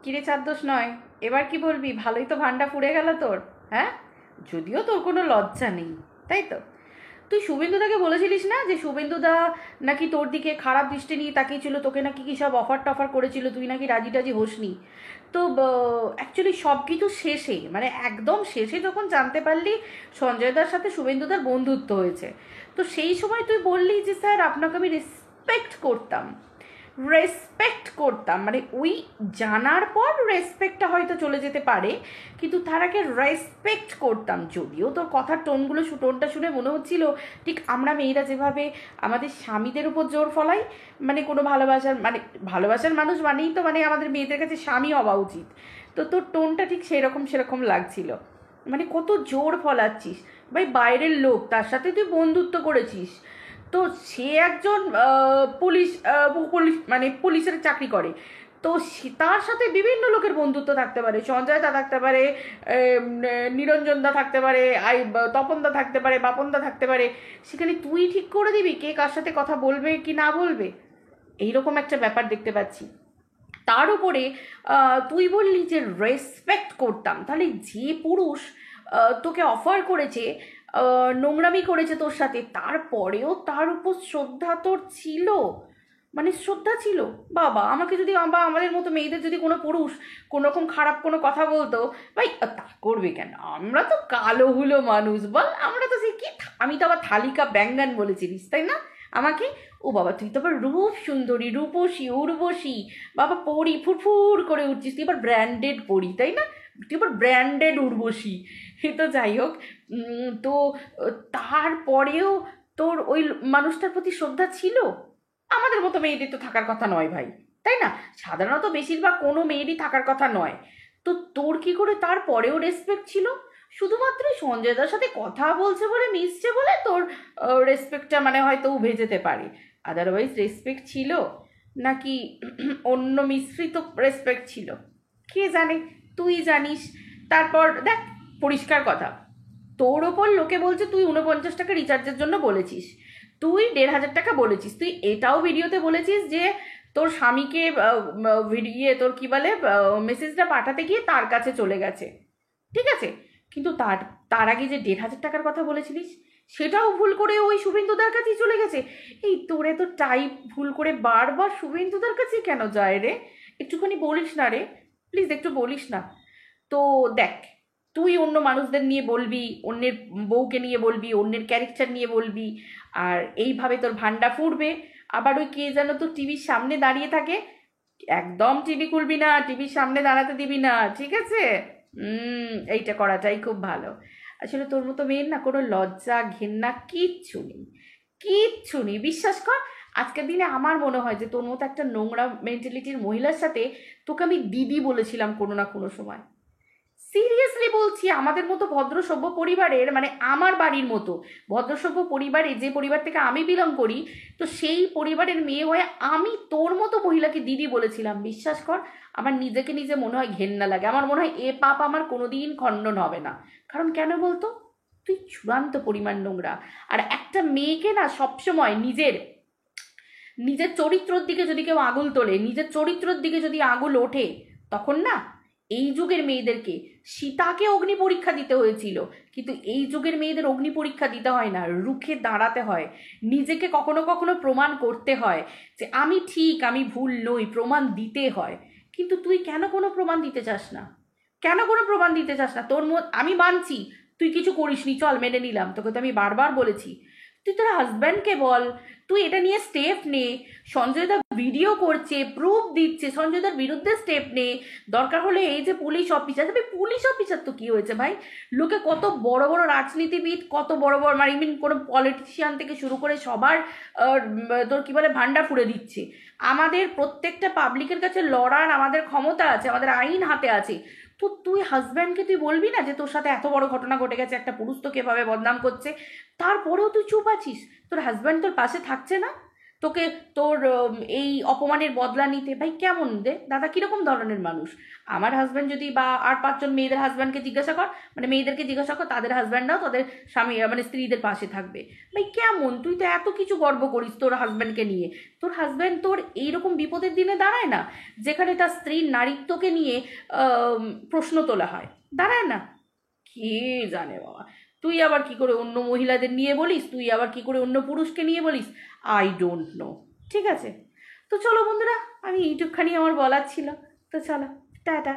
কিরে চার দোষ নয়, এবার কি বলবি? ভালোই তো ভান্ডা ফুরে গেল তোর। হ্যাঁ, যদিও তোর কোনো লজ্জা নেই, তাই তো? তুই শুভেন্দুদাকে বলেছিলিস না যে শুভেন্দুদা নাকি তোর দিকে খারাপ দৃষ্টি নিয়ে তাকিয়েছিল, তোকে নাকি কী সব অফার টফার করেছিল, তুই নাকি রাজি টাজি হোসনি। তো অ্যাকচুয়ালি সব কিছু শেষে, মানে একদম শেষে যখন জানতে পারলি সঞ্জয়দার সাথে শুভেন্দুদার বন্ধুত্ব হয়েছে, তো সেই সময় তুই বললি যে স্যার আপনাকে আমি রেসপেক্ট করতাম, মানে ওই জানার পর রেসপেক্টটা হয়তো চলে যেতে পারে, কিন্তু তার আগে রেসপেক্ট করতাম। যদিও তোর কথার টোনটা শুনে মনে হচ্ছিল ঠিক আমরা মেয়েরা যেভাবে আমাদের স্বামীদের উপর জোর ফলাই, মানে কোনো ভালোবাসার মানুষ মানেই তো মানে আমাদের মেয়েদের কাছে স্বামী হওয়া উচিত। তো তোর টোনটা ঠিক সেরকম লাগছিল, মানে কত জোর ফলাচ্ছিস। ভাই বাইরের লোক, তার সাথে তুই বন্ধুত্ব করেছিস, তো সে একজন পুলিশ মানে পুলিশের চাকরি করে, তো তার সাথে বিভিন্ন লোকের বন্ধুত্ব থাকতে পারে, সঞ্জয় দা থাকতে পারে, নিরঞ্জন দা থাকতে পারে, তপন দা থাকতে পারে, বাপন দা থাকতে পারে। সেখানে তুই ঠিক করে দিবি কে কার সাথে কথা বলবে কি না বলবে? এইরকম একটা ব্যাপার দেখতে পাচ্ছি। তার উপরে তুই বললি যে রেসপেক্ট করতাম, তাহলে যে পুরুষ তোকে অফার করেছে, নোংরামি করেছে তোর সাথে, তারপরেও তার উপর শ্রদ্ধা তোর ছিল? মানে শ্রদ্ধা ছিল? বাবা, আমাকে যদি বা আমাদের মতো মেয়েদের যদি কোনো পুরুষ কোনো রকম খারাপ কোনো কথা বলতো, ভাই তা করবে কেন? আমরা তো কালো হুলো মানুষ, বল, আমরা তো সেই কি, আমি তো আবার থালিকা ব্যাঙ্গান বলেছিলিস তাই না আমাকে? ও বাবা, তুই তো আবার রূপ সুন্দরী, রূপসী, উর্বশী, বাবা পড়ি ফুরফুর করে উঠছিস, তুই এবার ব্র্যান্ডেড পড়ি তাই না? তুই এবার ব্র্যান্ডেড উর্বশী। তো যাই হোক, তো তারপরেও তোর ওই মানুষটার প্রতি শ্রদ্ধা ছিল? আমাদের মতো মেয়েদের তো থাকার কথা নয় ভাই, তাই না? সাধারণত বেশিরভাগ কোনো মেয়েরই থাকার কথা নয়। তো তোর কি করে তারপরেও রেসপেক্ট ছিল? শুধুমাত্র সঞ্জয়দার সাথে কথা বলছে বলে, মিশছে বলে তোর রেসপেক্টটা মানে হয়তো উভে যেতে পারে, আদারওয়াইজ রেসপেক্ট ছিল নাকি অন্য মিশ্রিত রেসপেক্ট ছিল কে জানে, তুই জানিস। তারপর দেখ, পরিষ্কার কথা, তোর ওপর লোকে বলছে তুই 49 টাকা রিচার্জের জন্য বলেছিস, তুই 1,500 টাকা বলেছিস, তুই এটাও ভিডিওতে বলেছিস যে তোর স্বামীকে তোর কি বলে মেসেজটা পাঠাতে গিয়ে তার কাছে চলে গেছে, ঠিক আছে? কিন্তু তার তার আগে যে 1,500 টাকার কথা বলেছিলিস, সেটাও ভুল করে ওই শুভেন্দুদার কাছেই চলে গেছে। এই তোরে তো টাইপ ভুল করে বারবার শুভেন্দুদার কাছে কেন যায় রে? একটুখানি বলিস না রে, প্লিজ একটু বলিস না। তো দেখ, তুই অন্য মানুষদের নিয়ে বলবি, অন্যের বউকে নিয়ে বলবি, অন্যের ক্যারেক্টার নিয়ে বলবি, আর এইভাবে তোর ভান্ডা ফুটবে। আবার ওই কে যেন তোর টিভির সামনে দাঁড়িয়ে থাকে, একদম টিভি খুলবি না, টিভির সামনে দাঁড়াতে দিবি না, ঠিক আছে? এইটা করাটাই খুব ভালো। আসলে তোর মতো মেয়ের না কোনো লজ্জা ঘেন্না কিচ্ছু নেই, বিশ্বাস কর। আজকের দিনে আমার মনে হয় যে তোর মতো একটা নোংরা মেন্টালিটির মহিলার সাথে তোকে আমি দিদি বলেছিলাম কোনো না কোনো সময়। সিরিয়াসলি বলছি, আমাদের মতো ভদ্র সভ্য পরিবারের, মানে আমার বাড়ির মতো ভদ্র সভ্য পরিবারে, যে পরিবার থেকে আমি বিলং করি, তো সেই পরিবারের মেয়ে হয়ে আমি তোর মতো মহিলাকে দিদি বলেছিলাম। বিশ্বাস কর, আমার নিজেকে নিজে মনে হয় ঘেন্না লাগে, আমার মনে হয় এ পাপ আমার কোনোদিন খণ্ডন হবে না। কারণ কেন বলতো? তুই চূড়ান্ত পরিমাণ নোংরা। আর একটা মেয়েকে না সবসময় নিজের নিজের চরিত্রের দিকে যদি কেউ আঙুল তোলে, নিজের চরিত্রের দিকে যদি আঙুল ওঠে, তখন না, এই যুগের মেয়েদেরকে, সীতাকে অগ্নি পরীক্ষা দিতে হয়েছিল, কিন্তু এই যুগের মেয়েদের অগ্নি পরীক্ষা দিতে হয় না, রুখে দাঁড়াতে হয়, নিজেকে কখনো কখনো প্রমাণ করতে হয় যে আমি ঠিক, আমি ভুল নই, প্রমাণ দিতে হয়। কিন্তু তুই কেন কোনো প্রমাণ দিতে চাস না? তোর আমি মানছি তুই কিছু করিসনি, চল মেনে নিলাম, তোকে তো আমি বারবার বলেছি, তুই তোর হাজব্যান্ডকে বল, তুই এটা নিয়ে স্টেপ নে। সঞ্জয় দা ভিডিও করছে, প্রুফ দিচ্ছে, সঞ্জয় দার বিরুদ্ধে স্টেপ নে। দরকার হলে এই যে পুলিশ অফিসার, তবে পুলিশ অফিসার তো কি হয়েছে ভাই? লোকে কত বড় বড় রাজনীতিবিদ, কত বড় বড় মানে মিন কোনো পলিটিশিয়ান থেকে শুরু করে সবার তোর কি বলে ভান্ডা ফুড়ে দিচ্ছে। আমাদের প্রত্যেকটা পাবলিকের কাছে লড়ার আমাদের ক্ষমতা আছে, আমাদের আইন হাতে আছে। তো তুই হাজব্যান্ডকে তুই বলবি না যে তোর সাথে এত বড় ঘটনা ঘটে গেছে, একটা পুরুষ তোকে এভাবে বদনাম করছে, তারপরেও তুই চুপ আছিস? তোর হাজব্যান্ড তোর পাশে থাকছে না? তোকে তোর এই অপমানের বদলা নিতে। ভাই কেমন দে দাদা, কীরকম ধরনের মানুষ? আমার হাজব্যান্ড যদি বা আর পাঁচজন মেয়েদের হাজব্যান্ডকে জিজ্ঞাসা কর, মানে মেয়েদেরকে জিজ্ঞাসা কর, তাদের হাজব্যান্ডরাও তাদের স্বামী মানে স্ত্রীদের পাশে থাকবে। ভাই কেমন? তুই তো এত কিছু গর্ব করিস তোর হাজব্যান্ডকে নিয়ে, তোর হাজব্যান্ড তোর এইরকম বিপদের দিনে দাঁড়ায় না, যেখানে তার স্ত্রীর নারীত্বকে নিয়ে প্রশ্ন তোলা হয়, দাঁড়ায় না? কে জানে বাবা, তুই আবার কি করে অন্য মহিলাদের নিয়ে বলিস, তুই আবার কি করে অন্য পুরুষকে নিয়ে বলিস, আই ডোন্ট নো। ঠিক আছে, তো চলো বন্ধুরা, আমি এইটুকখানি আমার বলার ছিল, তো চলো, টাটা।